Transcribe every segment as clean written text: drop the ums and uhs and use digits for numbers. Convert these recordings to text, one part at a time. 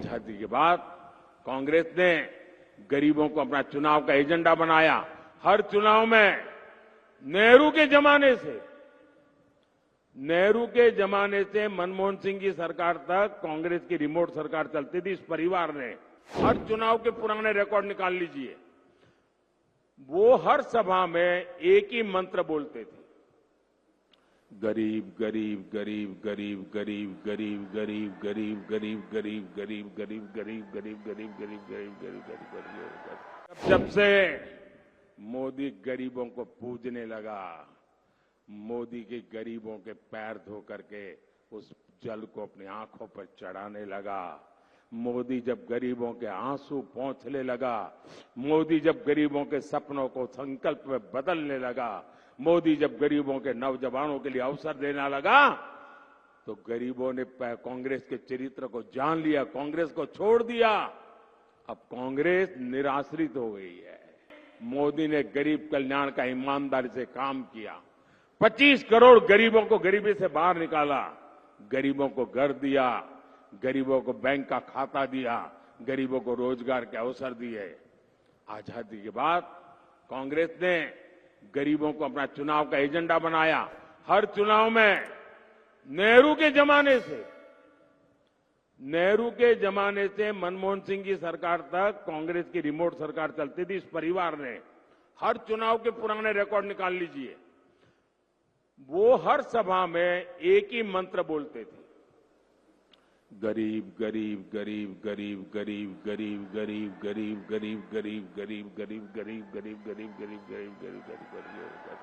आजादी के बाद कांग्रेस ने गरीबों को अपना चुनाव का एजेंडा बनाया। हर चुनाव में नेहरू के जमाने से मनमोहन सिंह की सरकार तक कांग्रेस की रिमोट सरकार चलती थी। इस परिवार ने हर चुनाव के पुराने रिकॉर्ड निकाल लीजिए, वो हर सभा में एक ही मंत्र बोलते थे, गरीब गरीब गरीब गरीब गरीब गरीब गरीब गरीब गरीब गरीब गरीब गरीब गरीब गरीब गरीब गरीब गरीब गरीब गरीब। जब से मोदी गरीबों को पूजने लगा, मोदी के गरीबों के पैर धो करके उस जल को अपनी आंखों पर चढ़ाने लगा, मोदी जब गरीबों के आंसू पोंछने लगा, मोदी जब गरीबों के सपनों को संकल्प में बदलने लगा, मोदी जब गरीबों के नौजवानों के लिए अवसर देने लगा, तो गरीबों ने कांग्रेस के चरित्र को जान लिया, कांग्रेस को छोड़ दिया। अब कांग्रेस निराश्रित हो गई है। मोदी ने गरीब कल्याण का ईमानदारी से काम किया, 25 करोड़ गरीबों को गरीबी से बाहर निकाला, गरीबों को घर दिया, गरीबों को बैंक का खाता दिया, गरीबों को रोजगार के अवसर दिए। आजादी के बाद कांग्रेस ने गरीबों को अपना चुनाव का एजेंडा बनाया। हर चुनाव में नेहरू के जमाने से मनमोहन सिंह की सरकार तक कांग्रेस की रिमोट सरकार चलती थी। इस परिवार ने हर चुनाव के पुराने रिकॉर्ड निकाल लीजिए, वो हर सभा में एक ही मंत्र बोलते थे, गरीब गरीब गरीब गरीब गरीब गरीब गरीब गरीब गरीब गरीब गरीब गरीब गरीब गरीब गरीब गरीब गरीब गरीब गरीब।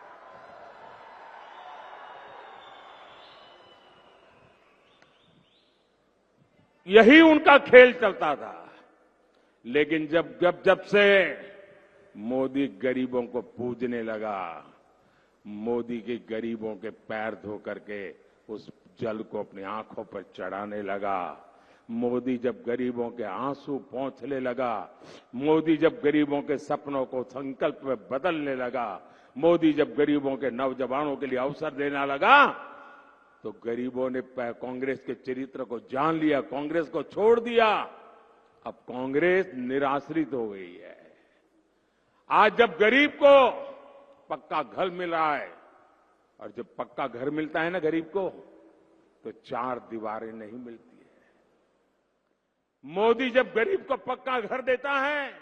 यही उनका खेल चलता था। लेकिन जब से मोदी गरीबों को पूजने लगा, मोदी के गरीबों के पैर धो करके उस जल को अपनी आंखों पर चढ़ाने लगा, मोदी जब गरीबों के आंसू पोंछने लगा, मोदी जब गरीबों के सपनों को संकल्प में बदलने लगा, मोदी जब गरीबों के नौजवानों के लिए अवसर देने लगा, तो गरीबों ने कांग्रेस के चरित्र को जान लिया, कांग्रेस को छोड़ दिया। अब कांग्रेस निराश्रित हो गई है। आज जब गरीब को पक्का घर मिल रहा है, और जब पक्का घर मिलता है ना गरीब को, तो 4 दीवारें नहीं मिलती है। मोदी जब गरीब को पक्का घर देता है,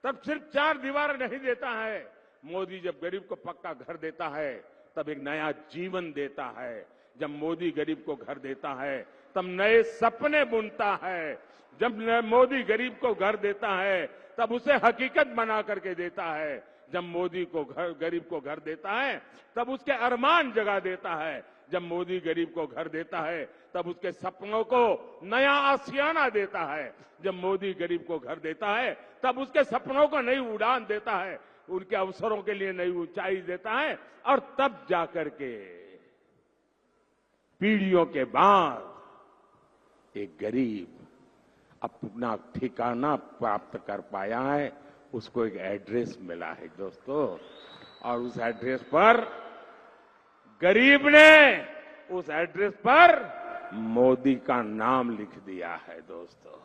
तब सिर्फ 4 दीवारें नहीं देता है। मोदी जब गरीब को पक्का घर देता है, तब एक नया जीवन देता है। जब मोदी गरीब को घर देता है, तब नए सपने बुनता है। जब मोदी गरीब को घर देता है, तब उसे हकीकत बना करके देता है। जब मोदी को गरीब को घर देता है, तब उसके अरमान जगा देता है। जब मोदी गरीब को घर देता है, तब उसके सपनों को नया आशियाना देता है। जब मोदी गरीब को घर देता है, तब उसके सपनों को नई उड़ान देता है, उनके अवसरों के लिए नई ऊंचाई देता है। और तब जाकर के पीढ़ियों के बाद एक गरीब अपना ठिकाना प्राप्त कर पाया है, उसको एक एड्रेस मिला है दोस्तों। और उस एड्रेस पर गरीब ने उस एड्रेस पर मोदी का नाम लिख दिया है दोस्तों।